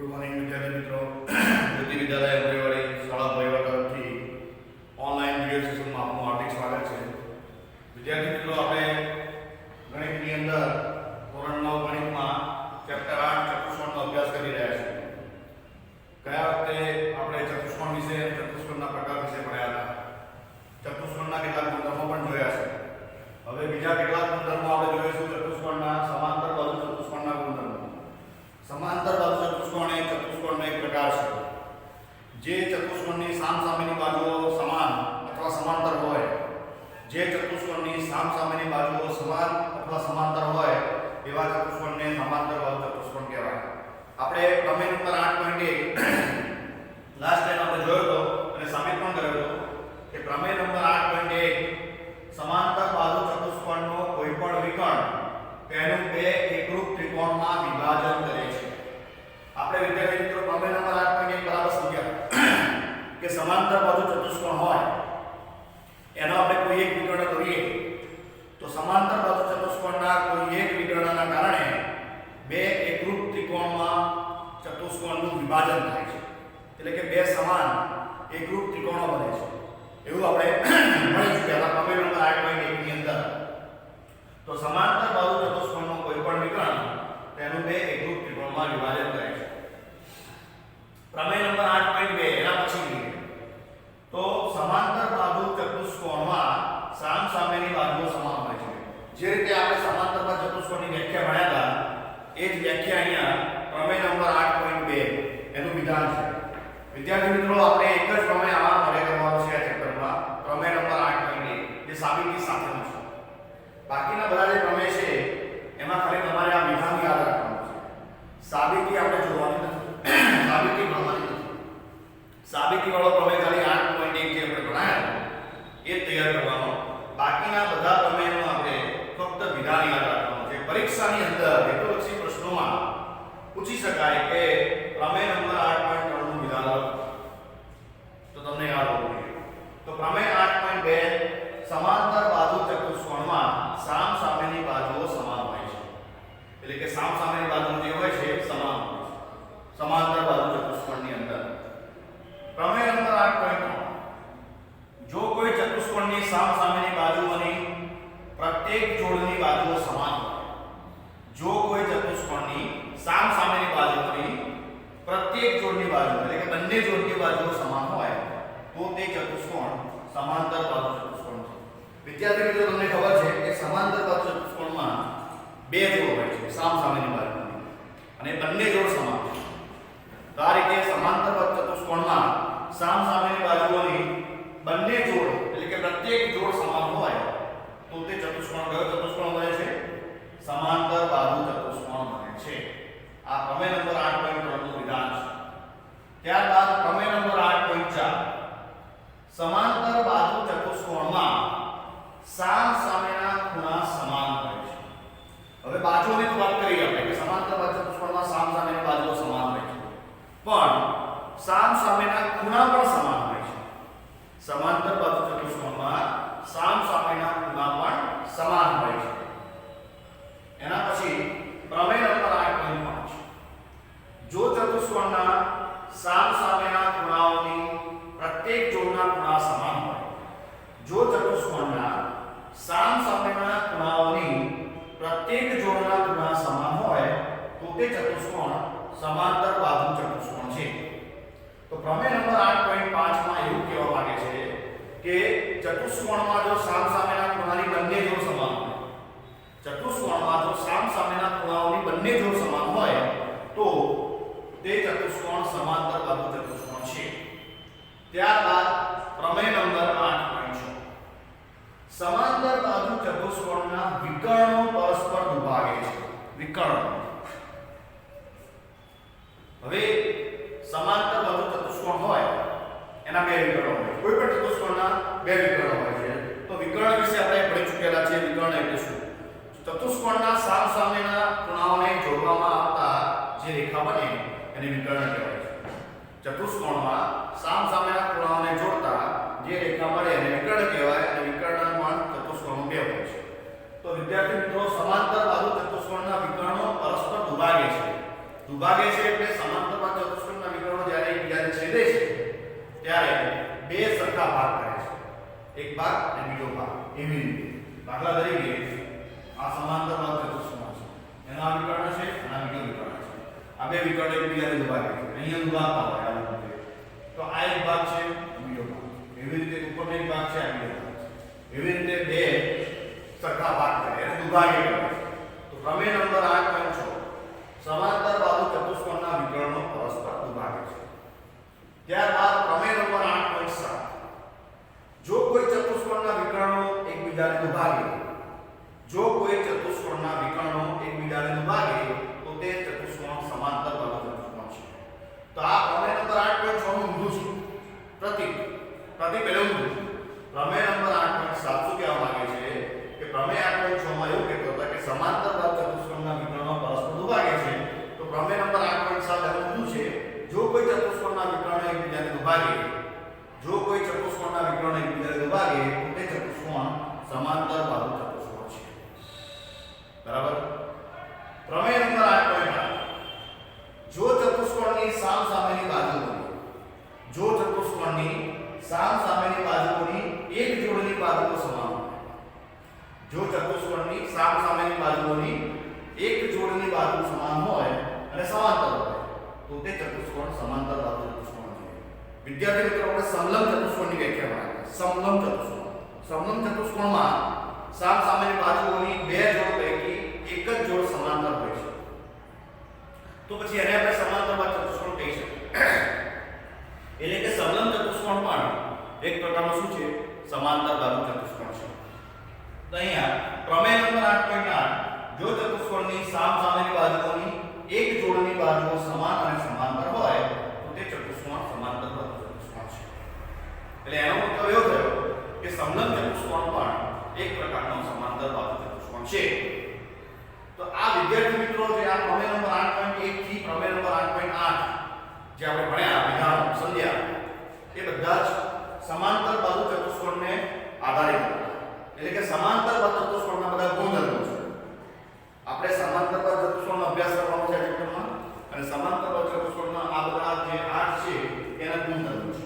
Good morning વિદ્યાર્થી મિત્રો. જ્યોતિ વિદ્યાલય અમરેવાડી શાળા પરિવાર તરફથી ઓનલાઈન વિડિયો સેશનમાં આપનું હાર્દિક સ્વાગત છે. વિદ્યાર્થી મિત્રો, આપણે ગણિતની અંદર ધોરણ 9 ગણિતમાં ચેપ્ટર 8 ચતુષ્કોણનો અભ્યાસ કરી રહ્યા છીએ. ગયા વખતે આપણે ચતુષ્કોણ વિશે અને ચતુષ્કોણના પ્રકાર વિશે ભણ્યા હતા. ચતુષ્કોણના કેટલાક ગુણધર્મો પણ જોયા છે. હવે બીજા કેટલાક ગુણધર્મો આપણે જોઈશું. ચતુષ્કોણના સમાંતર બાજુ ચતુષ્કોણના ગુણધર્મો. સમાંતર બાજુ ચતુષ્કોણ એ ચતુષ્કોણનો એક પ્રકાર છે. જે ચતુષ્કોણની સામસામેની બાજુઓ સમાન અથવા સમાંતર હોય, જે ચતુષ્કોણની સામસામેની બાજુઓ સમાન અથવા સમાંતર હોય એવા ચતુષ્કોણને સમાંતર બાજુ ચતુષ્કોણ કહેવાય. આપણે પ્રમેય નંબર 8.1 લાસ્ટ ટાઈમ આપણે જોયો હતો અને સાબિત પણ કર્યો હતો કે પ્રમેય નંબર 8.1 સમાંતર બાજુ ચતુષ્કોણનો કોઈપણ વિકર્ણ તેનું બે એકરૂપ ત્રિકોણમાં વિભાજન કરે છે. આપણે વિદ્યાર્થી મિત્રો પ્રમેય નંબર 8.1 બરાબર સમજ્યા કે સમાંતર બાજુ ચતુષ્કોણ હોય એનો આપણે કોઈ એક વિકર્ણ દોરીએ તો સમાંતર બાજુ ચતુષ્કોણના કોઈ એક વિકર્ણના કારણે બે એકરૂપ ત્રિકોણમાં ચતુષ્કોણનું વિભાજન થાય છે. એટલે કે બે સમાન એકરૂપ ત્રિકોણો બને છે. એવું આપણે ભણી ચૂક્યા હતા પ્રમેય નંબર 8.1 ની અંદર. તો સમાંતર બાજુ ચતુષ્કોણનો કોઈપણ વિકર્ણ તેનું બે એકરૂપ ત્રિકોણમાં વિભાજન કરે છે. પ્રમેય નંબર 8.2 એના પછી તો સમાંતર બાજુ ચતુષ્કોણમાં સામસામેની બાજુઓ સમાન હોય છે. જે રીતે આપણે સમાંતર બાજુ ચતુષ્કોણની વ્યાખ્યા ભણ્યા હતા એ જ વ્યાખ્યા અહીંયા પ્રમેય નંબર 8.2 એનું વિધાન છે. વિદ્યાર્થી મિત્રો, આપણે એક જ પ્રમેય આમાં મળે કરવાનો છે આ ચેપ્ટરમાં, પ્રમેય નંબર 8.2 જે સાબિતી સાથેનો છે. બાકીના બધા જે પ્રમેય છે એમાં ખાલી તમારે આ વિધાન યાદ રાખવાનું છે. સાબિતી આપણે જોવાની નથી, સાબિતી ભણવાની નથી. સાબિતી વાળો પ્રમેય ખાલી 8.1 જે આપણે ભણાયા એ તૈયાર કરવાનો. બાકીના બધા પ્રમેયનું આપણે ફક્ત વિધાન યાદ રાખવાનું છે. પરીક્ષાની અંદર હેતુલક્ષી પ્રશ્નોમાં પૂછી શકાય કે પ્રમેય નંબર 8.3 નું વિધાન લખો તો તમને યાદ હોવું જોઈએ. તો પ્રમેય 8.2 સમાંતર બાજુ ચતુષ્કોણમાં સામસામેની બાજુઓ સમાન હોય છે. એટલે કે સામસામેની બાજુઓ જે હોય છે સમાન હોય છે સમાંતર બાજુ ચતુષ્કોણની અંદર. પ્રમેય નંબર 8.3 જો કોઈ ચતુષ્કોણની સામસામેની બાજુઓની પ્રત્યેક જોડની બાજુઓ સમાન હોય, જો કોઈ ચતુષ્કોણની સામસામેની બાજુઓની પ્રત્યેક જોડની બાજુ એટલે કે બંને જોડની બાજુઓ સમાન હોય તો તે ચતુષ્કોણ સમાંતર બાજુ ચતુષ્કોણ છે. વિદ્યાર્થી મિત્રો, તમને ખબર છે કે સમાંતર બાજુ ચતુષ્કોણમાં બે જોડ હોય છે સામસામેની બાજુની અને બંને જોડ સમાન છે. તો આ રીતે સમાંતર બાજુ ચતુષ્કોણમાં સામસામેની બાજુઓની બંને જોડ એટલે કે પ્રત્યેક જોડ સમાન હોય તો તે ચતુષ્કોણ કયો ચતુષ્કોણ બને છે? સમાંતર બાજુ ચતુષ્કોણ બને છે. આ પ્રમેય નંબર 8.3 નું વિધાન છે. ત્યારબાદ પ્રમેય નંબર 8.4 સમાંતર બાજુ ચતુષ્કોણમાં સામસામેના ખૂણા સમાન હોય છે. હવે બાજુઓની તો વાત કરી આપણે કે સમાંતર બાજુ ચતુષ્કોણમાં સામસામેની બાજુઓ સમાન હોય છે, પણ સામસામેના ખૂણા પણ સમાન હોય છે. સમાંતર બાજુ ચતુષ્કોણમાં સામસામેના ખૂણા પણ સમાન હોય છે. એના પછી પ્રમેય નંબર 8.5 જો ચતુષ્કોણના સામસામેના ખૂણાઓની પ્રત્યેક જોડના ખૂણા સમાન હોય, જો ચતુષ્કોણના સામસામેના ખૂણાઓની પ્રત્યેક જોડના ખૂણા સમાન હોય તો તે ચતુષ્કોણ સમાંતર બાજુ ચતુષ્કોણ છે. તો પ્રમેય નંબર 8.5 માં એવું કહેવા માંગે છે કે ચતુષ્કોણમાં જો સામસામેના ખૂણાની બંને જોડ સમાન હોય, ચતુષ્કોણમાં જો સામસામેના ખૂણાઓની બંને જોડ સમાન હોય તો તે ચતુષ્કોણ સમાંતર બાજુ ચતુષ્કોણ છે. ત્યારબાદ પ્રમેય નંબર 8.6 સમાંતર બાજુ ચતુષ્કોણના વિકર્ણો પરસ્પર દુભાગે છે. વિકર્ણો. હવે સમાંતર બાજુ ચતુષ્કોણ હોય એના બે વિકર્ણો હોય. કોઈ પણ ચતુષ્કોણના બે વિકર્ણો હોય છે. તો વિકર્ણ વિશે આપણે ભણી ચૂકેલા છે. વિકર્ણ એટલે શું? ચતુષ્કોણના સામસામેના ખૂણાઓને જોડવામાં આવતા જે રેખા બને એને વિકર્ણ કહેવાય છે. ચતુષ્કોણમાં સામસામેના ખૂણાઓને જોડતા જે રેખા મળે એને વિકર્ણ કહેવાય અને વિકર્ણમાં ચતુષ્કોણો બે હોય છે. તો વિદ્યાર્થી મિત્રો, સમાંતર બાજુ ચતુષ્કોણના વિકર્ણો પરસ્પર દુભાગે છે. દુભાગે છે એટલે સમાંતર બાજુ સરખા ભાગ કરે છે, એક ભાગ અને બીજો ભાગ, એવી રીતે દાખલા તરીકે આ સમાંતર બાજુ ચતુષ્કોણ છે, એનો આ વિકર્ણ છે અને આ બીજો વિકર્ણ છે, આ બે વિકર્ણ એકબીજાને દુભાગે છે, અહીંયા દુભાગતા હોય આ રીતે, તો આ એક ભાગ છે, બીજો ભાગ, એવી રીતે ઉપરનો એક ભાગ છે, આ બીજો ભાગ છે, એવી રીતે બે સરખા ભાગ કરે અને દુભાગે કરે. તો પ્રમેય નંબર 8.6 સમાંતર બાજુ ચતુષ્કોણના વિકર્ણો પરસ્પર દુભાગે છે. ત્યારબાદ પ્રમેય નંબર 8.7 જો કોઈ ચતુષ્કોણના વિકર્ણો એકબીજાને દુભાગે, જો કોઈ ચતુષ્કોણના વિકર્ણો એકબીજાને દુભાગે તો તે ચતુષ્કોણ સમાંતર બાજુ ચતુષ્કોણ છે. તો આ પ્રમેય નંબર 8.6 નું ઊંધું છે, પ્રતિ પહેલું ઊંધું. પ્રમેય નંબર 8.7 શું કહેવા માંગે છે કે પ્રમેય 8.6 માં એવું કહેતો હતો કે સમાંતર બાજુ ચતુષ્કોણના વિકર્ણો પરસ્પર દુભાગે છે. તો પ્રમેય નંબર 8.7 એનું ઊંધું છે, જો કોઈ ચતુષ્કોણના વિકર્ણો એકબીજાને દુભાગે, જો કોઈ ચતુષ્કોણના વિકર્ણો એકબીજાને દુભાગે તો તે ચતુષ્કોણ સમાંતર બાજુ ચતુષ્કોણ છે. બરાબર. પ્રમેય નંબર 8.8 જો ચતુષ્કોણની સામસામેની બાજુઓની, જો ચતુષ્કોણની સામસામેની બાજુઓની એક જોડની બાજુઓ સમાન હોય, જો ચતુષ્કોણની સામસામેની બાજુઓની એક જોડની બાજુ સમાન હોય અને સમાંતર હોય તો તે ચતુષ્કોણ સમાંતર બાજુ ચતુષ્કોણ છે. વિદ્યાર્થી મિત્રો, આપણે સમલંબ ચતુષ્કોણની વ્યાખ્યા બનાવીએ. સમલંબ ચતુષ્કોણ, સમલંબ ચતુષ્કોણમાં સામસામેની બાજુઓની બે જોડ પૈકી એક જ જોડ સમાંતર હોય છે, તો પછી એને આપણે સમાંતર બાજુ ચતુષ્કોણ કહી શકીએ. એટલે કે સમલંબ ચતુષ્કોણ પણ એક પ્રકારનો શું છે, સમાંતર બાજુ ચતુષ્કોણ છે. તો અહીંયા પ્રમેય નંબર 8.8 જો ચતુષ્કોણની સામસામેની બાજુઓની એક જોડની બાજુઓ સમાન અને સમાંતર હોય તો તે ચતુષ્કોણ સમાંતર બાજુ ચતુષ્કોણ છે. એટલે એનો મતલબ એવો થયો કે સમલંબ ચતુષ્કોણ પણ એક પ્રકારનો સમાંતર બાજુ ચતુષ્કોણ છે. તો આ વિદ્યાર્થી મિત્રો જે આ પ્રમેય નંબર 8.1 થી પ્રમેય નંબર 8.8 જે આપણે ભણ્યા વિધાનો સંધ્યા, એ બધા જ સમાંતર બાજુ ચતુષ્કોણને આધારિત હતા. એટલે કે સમાંતર બાજુ ચતુષ્કોણના બધા ગુણધર્મો છે. આપણે સમાંતર બાજુ ચતુષ્કોણનો અભ્યાસ કરવાનો છે ચેપ્ટરમાં, અને સમાંતર બાજુ ચતુષ્કોણના આ બધા જે 8 છે એના ગુણધર્મો છે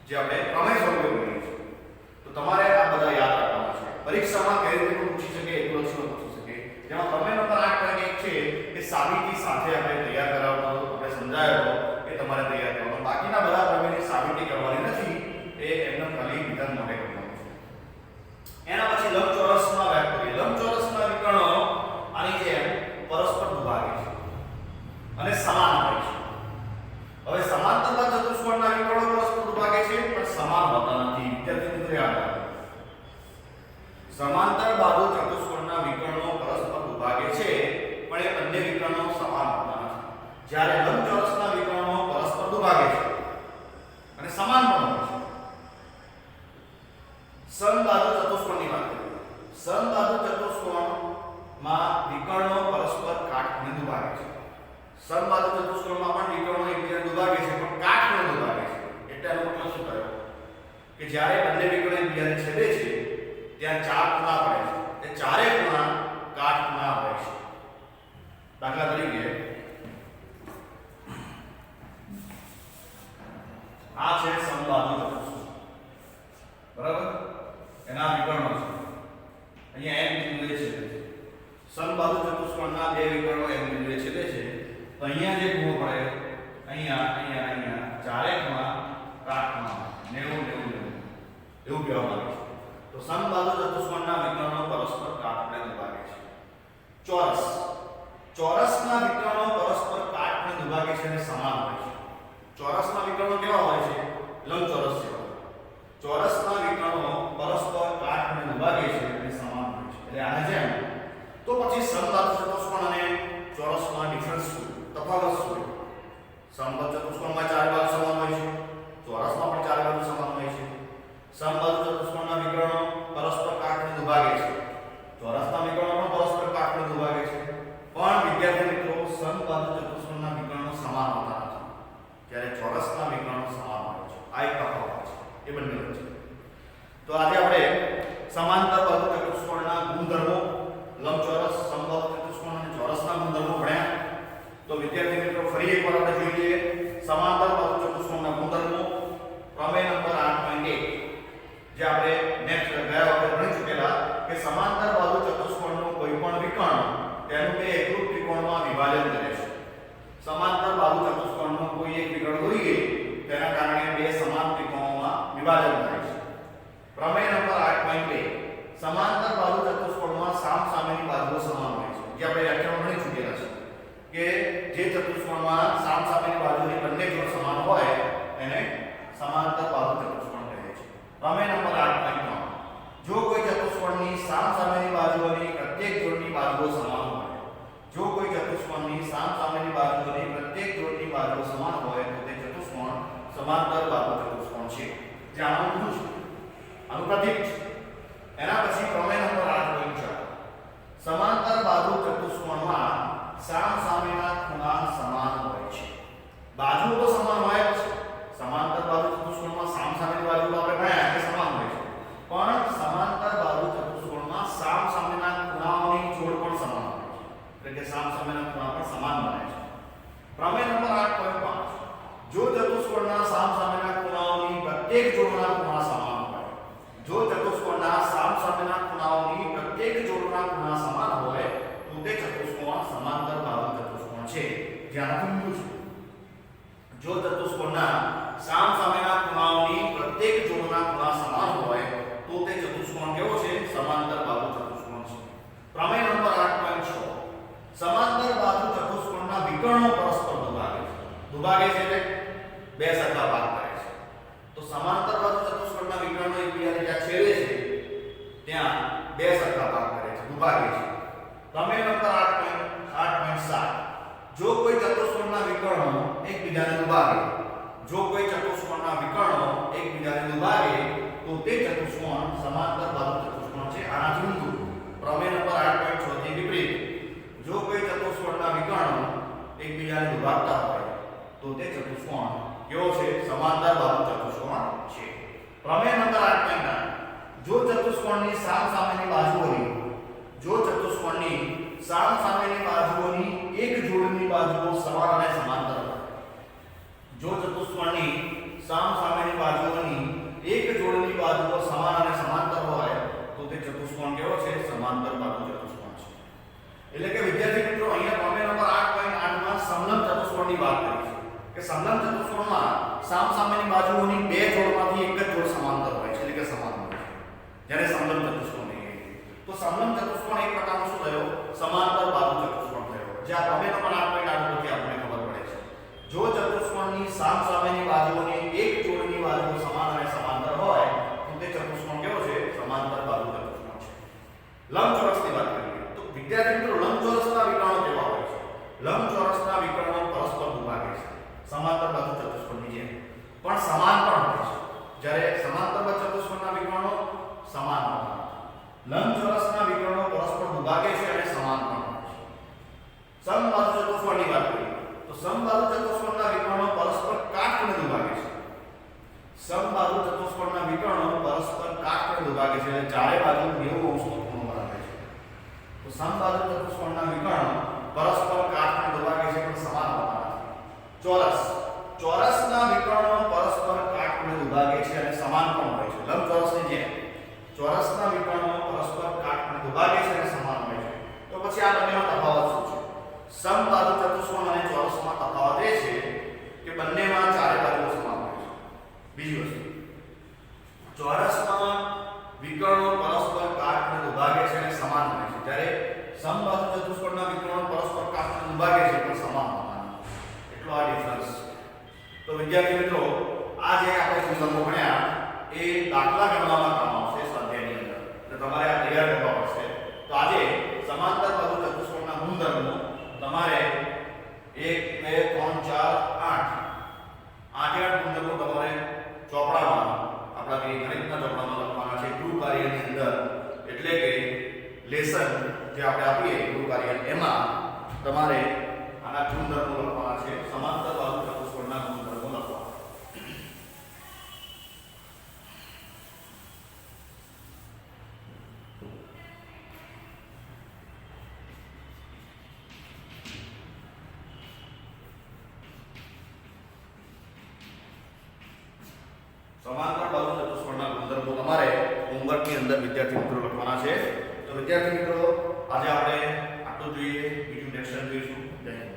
જે આપણે પ્રમેય સ્વરૂપે ભણીએ છીએ. તો તમારે આ બધા યાદ રાખવાના છે. પરીક્ષામાં કઈ રીતે પણ પૂછી શકે, એટલું લક્ષણ પૂછી શકે. જેમાં પ્રમેય નંબર 8.1 છે એ સાબિતી સાથે આપણે તૈયાર કરાવવાનો, આપણે સમજાયો કે તમારે તૈયાર કરવાનો. બાકીના બધા પ્રમેયની સાબિતી કરવાની નથી, એ એમને ખાલી વિધાન માટે કરવાનું છે. એના પછી લંબચોરસમાં વાત કરીએ. લંબચોરસના વિકર્ણો આની જેમ પરસ્પર દુભાગે છે અને સમાન હોય છે. હવે સમાંતર બાજુ ચતુષ્કોણના વિકર્ણો પરસ્પર દુભાગે છે પણ સમાન હોતા નથી. વિદ્યાર્થી મિત્રો યાદ રાખો, સમાંતર બાજુ ચતુષ્કોણના વિકર્ણો પરસ્પર દુભાગે છે પણ એ બંને વિકર્ણો સમાન હોતા નથી. જ્યારે લંબચોરસના વિકર્ણો પરસ્પર દુભાગે છે અને સમાન પણ હોય છે. સમબાજુ ચતુષ્કોણની વાત કરીએ. સમબાજુ ચતુષ્કોણમાં વિકર્ણો પરસ્પર કાટખૂણે દુભાગે છે. સમબાજુ ચતુષ્કોણમાં પણ વિકર્ણો એકબીજાને દુભાગે છે પણ કાટખૂણે દુભાગે છે. એટલે એનો મતલબ શું થયો કે જ્યારે બંને વિકર્ણો એકબીજાને છેદે છે ત્યાં ચાર ખૂણા પડે છે. એ ચારે ખૂણા કાટખૂણા હોય છે. દાખલા તરીકે આ છે સમબાજુ ચતુષ્કોણ, બરાબર? એના વિકર્ણો છે. અહીંયા એક બિંદુએ છેદે છે. સમબાજુ ચતુષ્કોણના બે વિકર્ણો એક બિંદુએ છેદે છે. તો અહીંયા જે ખૂણો પડે, અહીંયા અહીંયા અહીંયા ચારે ખૂણા કાટખૂણા 90 90 એવું કહેવામાં આવે છે. તો સમબાજુ ચતુષ્કોણના વિકર્ણો પરસ્પર કાટખૂણે દુભાગે છે. ચોરસ, ચોરસના વિકર્ણો પરસ્પર કાટખૂણે દુભાગે છે અને સમાન હોય છે. ચોરસના વિકર્ણો કેવા હોય છે? લંબચોરસ જેવા. ચોરસના વિકર્ણો પરસ્પર કાટખૂણે દુભાગે છે અને સમાન હોય છે. એટલે આને જેમ તો પછી સમબાજુ ચતુષ્કોણ અને ચોરસમાં ડિફરન્સ શું, તફાવત શું? સમબાજુ ચતુષ્કોણમાં ચાર બાજુ સમાન હોય છે, ચોરસમાં પણ ચાર બાજુ સમાન હોય છે. સમબાજુ ચતુષ્કોણના વિકર્ણો પરસ્પર કાટખૂણે દુભાગે છે, ચોરસના વિકર્ણો પણ પરસ્પર કાટખૂણે દુભાગે છે. પણ વિદ્યાર્થી મિત્રો, સમબાજુ ચતુષ્કોણના વિકર્ણો સમાન હોતા નથી, જ્યારે ચોરસના વિકર્ણો સમાન હોય છે. આ એક તફાવત છે એ બંને વચ્ચે. તો આજે આપણે સમાંતર બાજુ ચતુષ્કોણના ગુણધર્મો, લંબચોરસ, સમબાજુ ચતુષ્કોણ અને ચોરસના ગુણધર્મો ભણ્યા. તો વિદ્યાર્થી મિત્રો, ફરી એકવાર આપણે જોઈ લઈએ સમાંતર બાજુ ચતુષ્કોણના ગુણધર્મો. પ્રમેય નંબર 8 જે આપણે નેક્સ્ટ ગયા વખતે ભણી ચૂકેલા કે સમાંતર બાજુ ચતુષ્કોણનું કોઈપણ વિકર્ણ તેનું બે એકરૂપ ત્રિકોણમાં વિભાજન કરે છે. સમાંતર બાજુ ચતુષ્કોણનું કોઈ એક વિકર્ણ દોરીએ તેના કારણે બે સમાન ત્રિકોણોમાં વિભાજન થાય છે. પ્રમેય નંબર 8.2 સમાંતર બાજુ ચતુષ્કોણમાં સામસામેની બાજુઓ સમાન હોય છે. જે આપણે વ્યાખ્યાન ભણી ચૂકેલા છે કે જે ચતુષ્કોણમાં સામસામેની બાજુની બંને જોડ સમાન હોય એને સમાંતર બાજુ ચતુષ્કોણ કહે છે. પ્રમેય નંબર 8.3 જો કોઈ ચતુષ્કોણની સામસામેની બાજુઓની પ્રત્યેક જોડની બાજુઓ સમાન હોય, જો કોઈ ચતુષ્કોણની સામસામેની બાજુઓની પ્રત્યેક જોડની બાજુઓ સમાન હોય તો તે ચતુષ્કોણ સમાંતર બાજુ ચતુષ્કોણ છે. જે આનું શું છે? આનું પ્રતીક છે. એના પછી પ્રમેય નંબર 8.4 સમાંતર બાજુ ચતુષ્કોણમાં સામસામેના ખૂણા સમાન હોય છે. બાજુઓ તો સમાન હોય જ છે. સમાંતર બાજુ ચતુષ્કોણમાં સામસામેની બાજુઓ આપણે ભણ્યા કે સમાન હોય છે. પણ સમાંતર બાજુ ચતુષ્કોણમાં સામસામેના ખૂણાઓની જોડ પણ સમાન હોય છે. એટલે કે સામસામેના ખૂણા પણ સમાન બને છે. પ્રમેય નંબર 8.5 જો ચતુષ્કોણના સામસામેના ખૂણાઓની પ્રત્યેક જોડના ખૂણા સમાન હોય, જો ચતુષ્કોણના સામસામેના ખૂણાઓની પ્રત્યેક જોડના ખૂણા સમાન હોય તો તે ચતુષ્કોણ સમાંતર બાજુ ચતુષ્કોણ છે. જ્યાં બિંદુ છે. જો ચતુષ્કોણના સામસામેના ખૂણાઓની પ્રત્યેક જોડના ખૂણા સમાન હોય તો તે ચતુષ્કોણ કેવો છે? સમાંતર બાજુ ચતુષ્કોણ છે. પ્રમેય નંબર 8.6 સમાંતર બાજુ ચતુષ્કોણના વિકર્ણો પરસ્પર દુભાગે છે. દુભાગે છે એટલે બે સરખા ભાગ કરે છે. તો સમાંતર બાજુ ચતુષ્કોણના વિકર્ણો એકબીજાને જ્યાં છેદે છે ત્યાં બે સરખા ભાગ કરે છે, દુભાગે છે. પ્રમેય નંબર 8.7 જો કોઈ ચતુષ્કોણના વિકર્ણો એકબીજાને દુભાગે, જો કોઈ ચતુષ્કોણના વિકર્ણો એકબીજાને દુભાગે તો તે ચતુષ્કોણ સમાંતર બાજુ ચતુષ્કોણ છે. આનાથી ઊંધું પ્રમેય નંબર 8.6 થી વિપરીત જો કોઈ ચતુષ્કોણના વિકર્ણો એકબીજાને દુભાગતા હોય તો તે ચતુષ્કોણ કેવો છે? સમાંતર બાજુ ચતુષ્કોણ છે. પ્રમેય નંબર 8.9 જો ચતુષ્કોણની સામસામેની બાજુઓની એક જોડની બાજુઓ સમાન અને સમાંતર હોય, જો ચતુષ્કોણની સામસામેની બાજુઓની એક જોડની બાજુઓ સમાન અને સમાંતર હોય તો તે ચતુષ્કોણ કેવો છે? સમાંતર બાજુ ચતુષ્કોણ છે. એટલે કે વિદ્યાર્થી મિત્રો અહીંયા પ્રમેય નંબર 8.8 માં સમલંબ ચતુષ્કોણની વાત કરી છે કે સમલંબ ચતુષ્કોણમાં સામસામેની બાજુઓની બે જોડમાંથી એક જ જોડ સમાંતર હોય છે, એટલે કે સમાન હોય છે. જ્યારે સમલંબ ચતુષ્કોણ કહીએ તો સમલંબ ચતુષ્કોણ એક પ્રકારનો શું થયો? સમાંતર બાજુ ચતુષ્કોણ થયો. જે આ પ્રમેય નંબર 8.8 પરથી આપણને ખબર પડે છે. જો ચતુષ્કોણની સામસામેની બાજુઓની એક જોડની બાજુઓ સમાન અને સમાંતર હોય તો તે ચતુષ્કોણ કેવો છે? સમાંતર બાજુ ચતુષ્કોણ છે. લંબચોરસની વાત કરીએ તો વિદ્યાર્થી મિત્રો લંબચોરસના વિકર્ણો કેવા હોય છે? લંબચોરસના વિકર્ણો પરસ્પર દુભાગે છે. સમાંતર બાજુ ચતુષ્કોણની જેમ પણ સમાન પણ હોય છે. જ્યારે સમાંતર બાજુ ચતુષ્કોણના વિકર્ણો સમાન હોય છે. લંબચોરસના વિકર્ણો પરસ્પર દુભાગે છે અને સમાન પણ હોય છે. સમબાજુ ચતુષ્કોણની વાત કરીએ તો સમબાજુ ચતુષ્કોણના વિકર્ણો પરસ્પર કાટખૂણે દુભાગે છે. સમબાજુ ચતુષ્કોણના વિકર્ણો પરસ્પર કાટખૂણે દુભાગે છે અને ચારે બાજુ 90 અંશનો ખૂણો બનાવે છે. તો સમબાજુ ચતુષ્કોણના વિકર્ણો પરસ્પર કાટખૂણે દુભાગે છે પણ સમાન હોતા નથી. ચોરસના વિકર્ણો પરસ્પર કાટખૂણે દુભાગે છે અને સમાન પણ હોય છે. લંબચોરસની જેમ ચોરસના વિકર્ણો પરસ્પર કાટખૂણે દુભાગે છે અને સમાન હોય છે. તો પછી આ બંનેમાં તફાવત શું છે? સમબાજુ ચતુષ્કોણ અને ચોરસમાં તફાવત એ છે કે બંનેમાં ચારે બાજુઓ સમાન હોય છે. બીજી વસ્તુ ચોરસમાં વિકર્ણો પરસ્પર કાટખૂણે દુભાગે છે અને સમાન હોય છે, જ્યારે સમબાજુ ચતુષ્કોણના વિકર્ણો પરસ્પર કાટખૂણે દુભાગે છે પણ સમાન હોતા નથી. એટલો આ ડિફરન્સ છે. તો વિદ્યાર્થી મિત્રો આ જે આપણે ગુણધર્મો ભણ્યા એ દાખલા ગણવામાં કામ આવશે સ્વાધ્યાયની અંદર. એટલે તમારે આ તૈયાર કરવા પડશે. તો આજે સમાંતર બાજુ ચતુષ્કોણના ગુણધર્મો તમારે 1 2 3 4 8 ગુણધર્મો તમારે ચોપડામાં આપણા કે ગણિતના ચોપડામાં લખવાના છે ગૃહ કાર્યની અંદર. એટલે કે લેસન જે આપણે આપીએ ગૃહ કાર્ય એમાં તમારે આના ગુણધર્મો લખવાના છે. સમાંતર બાજુ ચતુષ્કોણના ગુણધર્મો લખવાના. સમાંતર બાજુ ચતુષ્કોણના ગુણધર્મો તમારે હોમવર્કની અંદર વિદ્યાર્થી મિત્રો લખવાના છે. તો વિદ્યાર્થી મિત્રો આજે આપણે આટલું જોઈએ, બીજું નેક્સ્ટ ટાઈમ જોઈશું. જય હિન્દ.